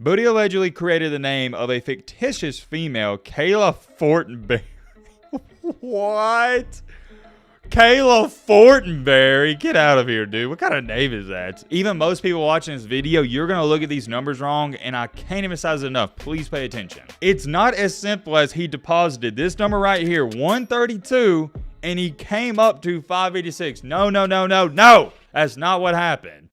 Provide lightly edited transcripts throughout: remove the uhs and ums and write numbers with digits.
Boutte allegedly created the name of a fictitious female, Kayla Fortenberry. What? Kayla Fortenberry? Get out of here, dude. What kind of name is that? Even most people watching this video, you're going to look at these numbers wrong, and I can't emphasize enough. Please pay attention. It's not as simple as he deposited this number right here, 132, and he came up to 586. No. That's not what happened.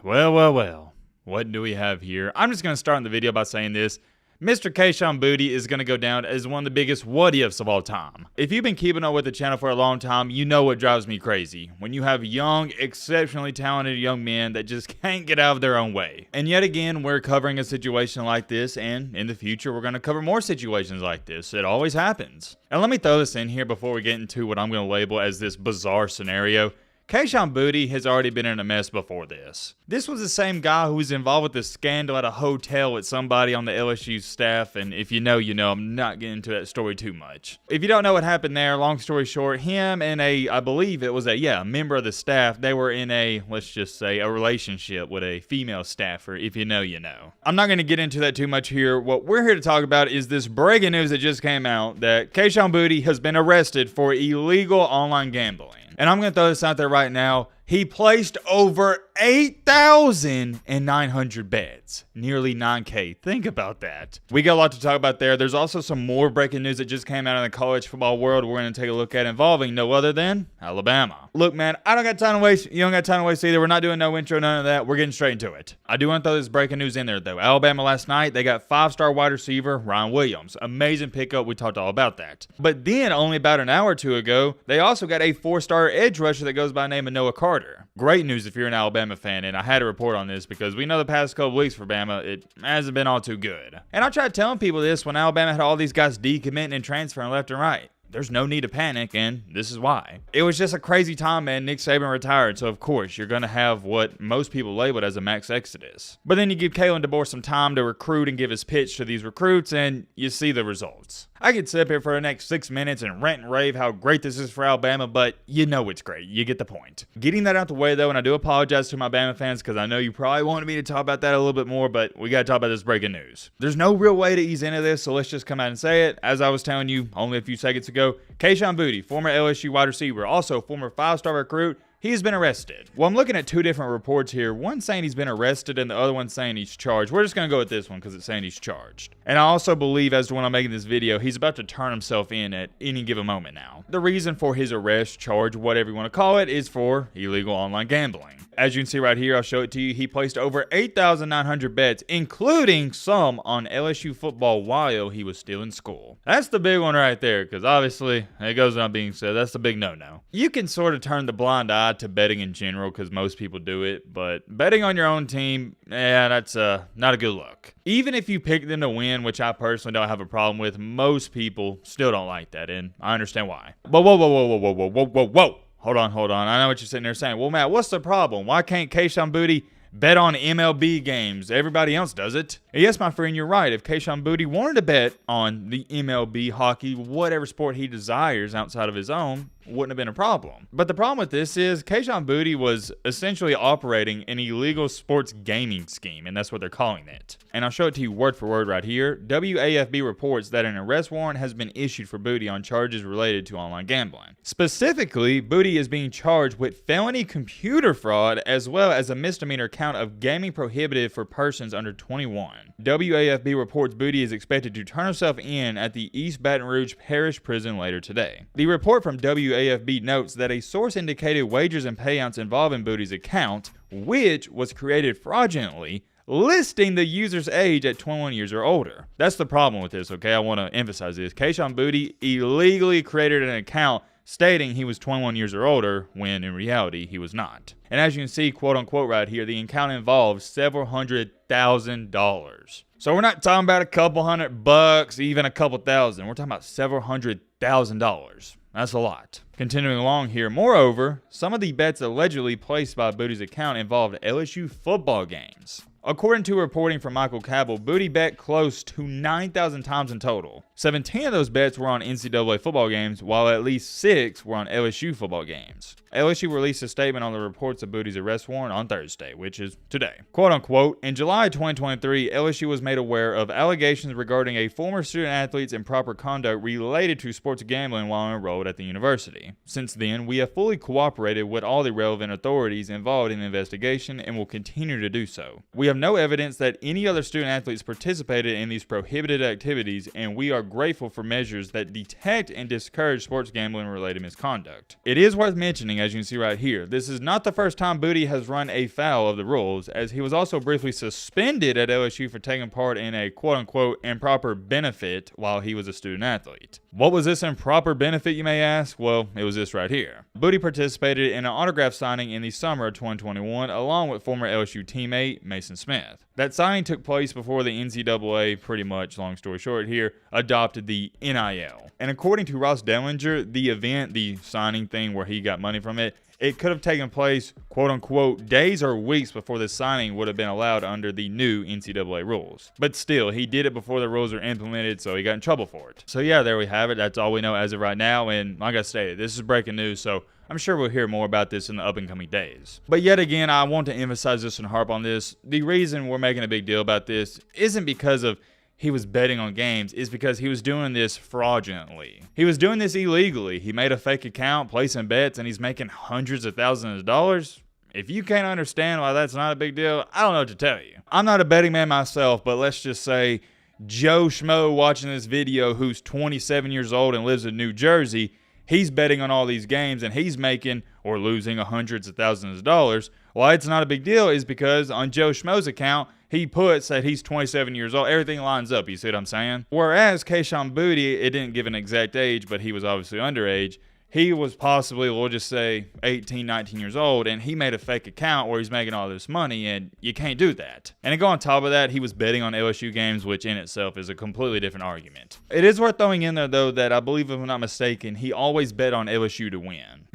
Well. What do we have here? I'm just going to start the video by saying this. Mr. Kayshon Boutte is going to go down as one of the biggest what-ifs of all time. If you've been keeping up with the channel for a long time, you know what drives me crazy. When you have young, exceptionally talented young men that just can't get out of their own way. And yet again, we're covering a situation like this, and in the future, we're going to cover more situations like this. It always happens. And let me throw this in here before we get into what I'm going to label as this bizarre scenario. Kayshon Boutte has already been in a mess before this. This was the same guy who was involved with this scandal at a hotel with somebody on the LSU staff, and if you know, you know. I'm not getting into that story too much. If you don't know what happened there, long story short, him and I believe it was a member of the staff, they were in let's just say, a relationship with a female staffer. If you know, you know. I'm not going to get into that too much here. What we're here to talk about is this breaking news that just came out that Kayshon Boutte has been arrested for illegal online gambling. And I'm going to throw this out there right now. He placed over 8,900 bets, nearly 9K. Think about that. We got a lot to talk about there. There's also some more breaking news that just came out in the college football world we're going to take a look at involving no other than Alabama. Look, man, I don't got time to waste. You don't got time to waste either. We're not doing no intro, none of that. We're getting straight into it. I do want to throw this breaking news in there, though. Alabama last night, they got 5-star wide receiver Ryan Williams. Amazing pickup. We talked all about that. But then, only about an hour or two ago, they also got a 4-star edge rusher that goes by the name of Noah Carter. Great news if you're an Alabama fan, and I had to report on this because we know the past couple weeks for Bama, it hasn't been all too good. And I tried telling people this when Alabama had all these guys decommitting and transferring left and right. There's no need to panic, and this is why. It was just a crazy time, man. Nick Saban retired, so of course, you're going to have what most people labeled as a max exodus. But then you give Kalen DeBoer some time to recruit and give his pitch to these recruits, and you see the results. I could sit up here for the next 6 minutes and rant and rave how great this is for Alabama, but you know it's great. You get the point. Getting that out the way, though, and I do apologize to my Bama fans because I know you probably wanted me to talk about that a little bit more, but we got to talk about this breaking news. There's no real way to ease into this, so let's just come out and say it. As I was telling you only a few seconds ago, Kayshon Boutte, former LSU wide receiver, also former 5-star recruit, he has been arrested. Well, I'm looking at two different reports here. One saying he's been arrested and the other one saying he's charged. We're just going to go with this one because it's saying he's charged. And I also believe, as to when I'm making this video, he's about to turn himself in at any given moment now. The reason for his arrest, charge, whatever you want to call it, is for illegal online gambling. As you can see right here, I'll show it to you. He placed over 8,900 bets, including some on LSU football while he was still in school. That's the big one right there, because obviously, it goes without being said, that's the big no-no. You can sort of turn the blind eye to betting in general, because most people do it, but betting on your own team, that's not a good look. Even if you pick them to win, which I personally don't have a problem with, most people still don't like that, and I understand why. But whoa. Hold on. I know what you're sitting there saying. Well, Matt, what's the problem? Why can't Kayshon Boutte bet on MLB games? Everybody else does it. And yes, my friend, you're right. If Kayshon Boutte wanted to bet on the MLB, hockey, whatever sport he desires outside of his own, wouldn't have been a problem. But the problem with this is Kayshon Boutte was essentially operating an illegal sports gaming scheme, and that's what they're calling it. And I'll show it to you word for word right here. WAFB reports that an arrest warrant has been issued for Boutte on charges related to online gambling. Specifically, Boutte is being charged with felony computer fraud as well as a misdemeanor count of gaming prohibited for persons under 21. WAFB reports Boutte is expected to turn himself in at the East Baton Rouge Parish Prison later today. The report from WAFB notes that a source indicated wagers and payouts involving Boutte's account, which was created fraudulently, listing the user's age at 21 years or older. That's the problem with this, okay? I want to emphasize this. Kayshon Boutte illegally created an account stating he was 21 years or older when in reality he was not. And as you can see, quote unquote right here, the account involves several $100,000. So we're not talking about a couple $100, even a couple thousand. We're talking about several $100,000. That's a lot. Continuing along here, moreover, some of the bets allegedly placed by Boutte's account involved LSU football games. According to reporting from Michael Cabell, Boutte bet close to 9,000 times in total. 17 of those bets were on NCAA football games, while at least 6 were on LSU football games. LSU released a statement on the reports of Boutte's arrest warrant on Thursday, which is today. Quote unquote, in July 2023, LSU was made aware of allegations regarding a former student athlete's improper conduct related to sports gambling while enrolled at the university. Since then, we have fully cooperated with all the relevant authorities involved in the investigation and will continue to do so. We have no evidence that any other student athletes participated in these prohibited activities, and we are grateful for measures that detect and discourage sports gambling related misconduct. It is worth mentioning, as you can see right here, this is not the first time Boutte has run afoul of the rules, as he was also briefly suspended at LSU for taking part in a quote-unquote improper benefit while he was a student athlete. What was this improper benefit, you may ask? Well, it was this right here. Boutte participated in an autograph signing in the summer of 2021 along with former LSU teammate Mason Smith. That signing took place before the NCAA, pretty much, long story short here, adopted the NIL. And according to Ross Dellinger, the event, the signing thing where he got money from it, it could have taken place, quote-unquote, days or weeks before the signing would have been allowed under the new NCAA rules. But still, he did it before the rules were implemented, so he got in trouble for it. So yeah, there we have it. That's all we know as of right now, and like I stated, this is breaking news, so I'm sure we'll hear more about this in the up and coming days. But yet again, I want to emphasize this and harp on this. The reason we're making a big deal about this isn't because of he was betting on games, is because he was doing this fraudulently. He was doing this illegally. He made a fake account, placing bets, and he's making hundreds of thousands of dollars. If you can't understand why that's not a big deal, I don't know what to tell you. I'm not a betting man myself, but let's just say Joe Schmo watching this video who's 27 years old and lives in New Jersey, he's betting on all these games and he's making or losing hundreds of thousands of dollars. Why it's not a big deal is because on Joe Schmo's account, he puts that he's 27 years old. Everything lines up, you see what I'm saying? Whereas Kayshon Boutte, it didn't give an exact age, but he was obviously underage. He was possibly, we'll just say, 18, 19 years old, and he made a fake account where he's making all this money, and you can't do that. And to go on top of that, he was betting on LSU games, which in itself is a completely different argument. It is worth throwing in there, though, that I believe, if I'm not mistaken, he always bet on LSU to win.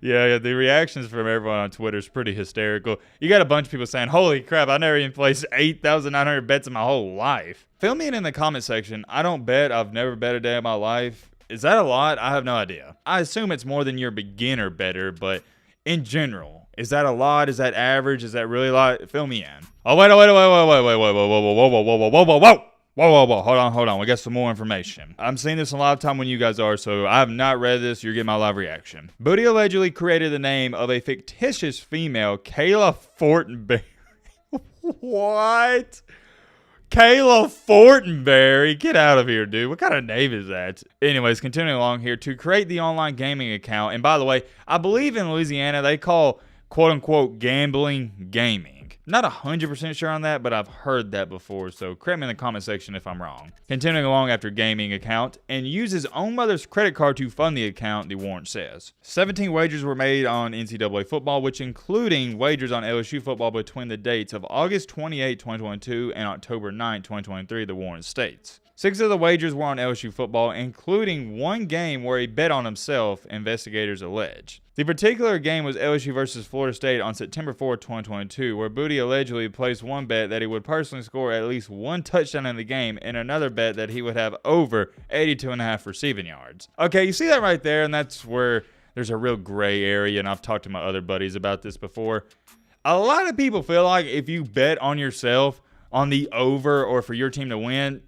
Yeah, the reactions from everyone on Twitter is pretty hysterical. You got a bunch of people saying, holy crap, I never even placed 8,900 bets in my whole life. Fill me in the comment section. I don't bet. I've never bet a day in my life. Is that a lot? I have no idea. I assume it's more than your beginner better, but in general, is that a lot? Is that average? Is that really a lot? Fill me in. Oh, wait. Hold on. We got some more information. I'm seeing this in live time when you guys are, so I have not read this. You're getting my live reaction. Boutte allegedly created the name of a fictitious female, Kayla Fortenberry. What? Kayla Fortenberry? Get out of here, dude. What kind of name is that? Anyways, continuing along here, to create the online gaming account. And by the way, I believe in Louisiana they call quote-unquote gambling gaming. Not 100% sure on that, but I've heard that before, so correct me in the comment section if I'm wrong. Continuing along after gaming account, and use his own mother's credit card to fund the account, the warrant says. 17 wagers were made on NCAA football, which including wagers on LSU football between the dates of August 28, 2022 and October 9, 2023, the warrant states. 6 of the wagers were on LSU football, including one game where he bet on himself, investigators allege. The particular game was LSU versus Florida State on September 4, 2022, where Boutte allegedly placed one bet that he would personally score at least one touchdown in the game and another bet that he would have over 82.5 receiving yards. Okay, you see that right there, and that's where there's a real gray area, and I've talked to my other buddies about this before. A lot of people feel like if you bet on yourself on the over or for your team to win,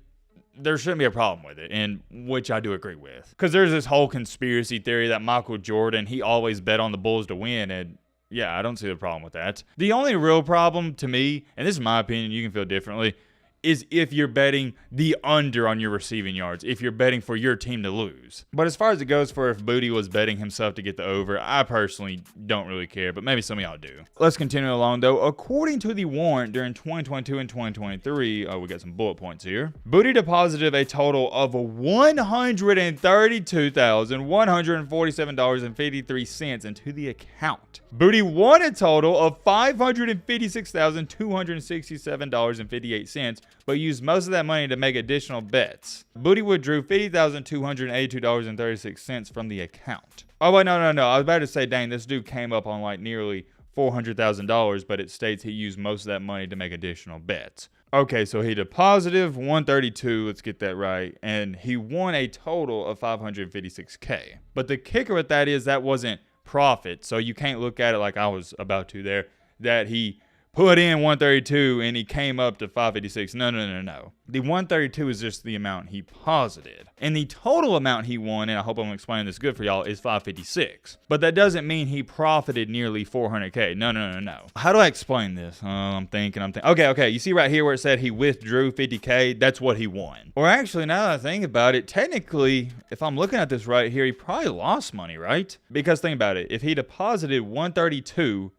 there shouldn't be a problem with it, and which I do agree with. Because there's this whole conspiracy theory that Michael Jordan, he always bet on the Bulls to win, and yeah, I don't see the problem with that. The only real problem to me, and this is my opinion, you can feel differently, is if you're betting the under on your receiving yards, if you're betting for your team to lose. But as far as it goes for if Boutte was betting himself to get the over, I personally don't really care, but maybe some of y'all do. Let's continue along though. According to the warrant during 2022 and 2023, we got some bullet points here. Boutte deposited a total of $132,147.53 into the account. Boutte won a total of $556,267.58, but used most of that money to make additional bets. Boutte withdrew $50,282.36 from the account. Oh, wait, no. I was about to say, dang, this dude came up on like nearly $400,000, but it states he used most of that money to make additional bets. Okay, so he deposited 132, let's get that right, and he won a total of $556K. But the kicker with that is that wasn't profit. So you can't look at it like I was about to there, that he put in 132 and he came up to 556. No. The 132 is just the amount he posited. And the total amount he won, and I hope I'm explaining this good for y'all, is 556. But that doesn't mean he profited nearly 400K. No. How do I explain this? I'm thinking. Okay. You see right here where it said he withdrew 50K? That's what he won. Or actually, now that I think about it, technically, if I'm looking at this right here, he probably lost money, right? Because think about it. If he deposited 132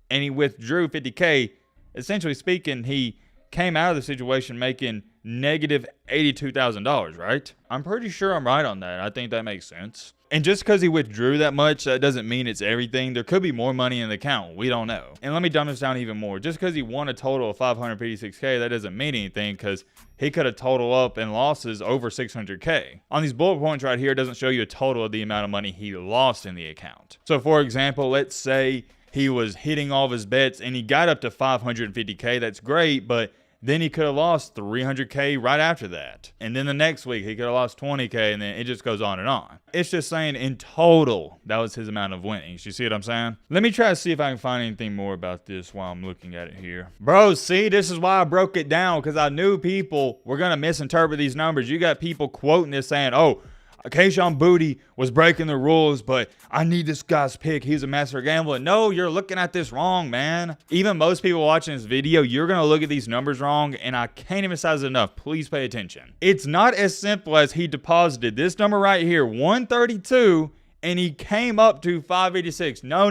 and he withdrew 50K, essentially speaking, he came out of the situation making negative $82,000, right? I'm pretty sure I'm right on that. I think that makes sense. And just because he withdrew that much, that doesn't mean it's everything. There could be more money in the account. We don't know. And let me dumb this down even more. Just because he won a total of 556K, that doesn't mean anything, because he could have totaled up in losses over 600K. On these bullet points right here, it doesn't show you a total of the amount of money he lost in the account. So for example, let's say he was hitting all of his bets and he got up to 550K. That's great, but then he could have lost 300K right after that. And then the next week, he could have lost 20K, and then it just goes on and on. It's just saying in total, that was his amount of winnings. You see what I'm saying? Let me try to see if I can find anything more about this while I'm looking at it here. Bro, see, this is why I broke it down, because I knew people were going to misinterpret these numbers. You got people quoting this saying, oh, Kayshon Boutte was breaking the rules, but I need this guy's pick. He's a master gambler. No, you're looking at this wrong, man. Even most people watching this video, you're going to look at these numbers wrong, and I can't emphasize it enough. Please pay attention. It's not as simple as he deposited this number right here, 132, and he came up to 586. No.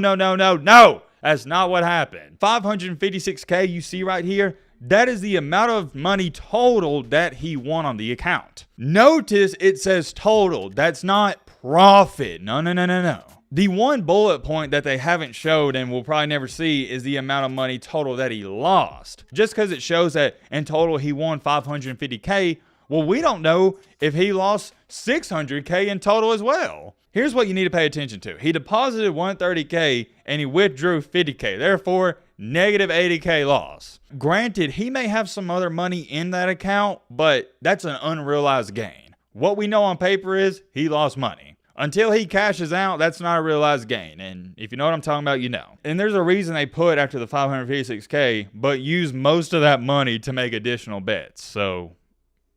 That's not what happened. 556K you see right here, that is the amount of money total that he won on the account. Notice it says total. That's not profit. No. The one bullet point that they haven't showed and we'll probably never see is the amount of money total that he lost. Just because it shows that in total he won 550K, well, we don't know if he lost 600K in total as well. Here's what you need to pay attention to. He deposited 130K and he withdrew 50K. Therefore, negative 80K loss. Granted, he may have some other money in that account, but that's an unrealized gain. What we know on paper is he lost money. Until he cashes out, that's not a realized gain. And if you know what I'm talking about, you know. And there's a reason they put after the 556K, but use most of that money to make additional bets. So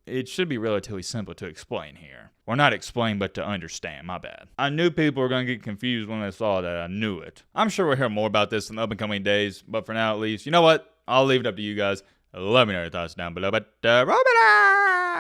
it should be relatively simple to explain here. Or not explain, but to understand. My bad. I knew people were going to get confused when they saw that. I knew it. I'm sure we'll hear more about this in the up and coming days. But for now, at least, you know what? I'll leave it up to you guys. Let me know your thoughts down below. But,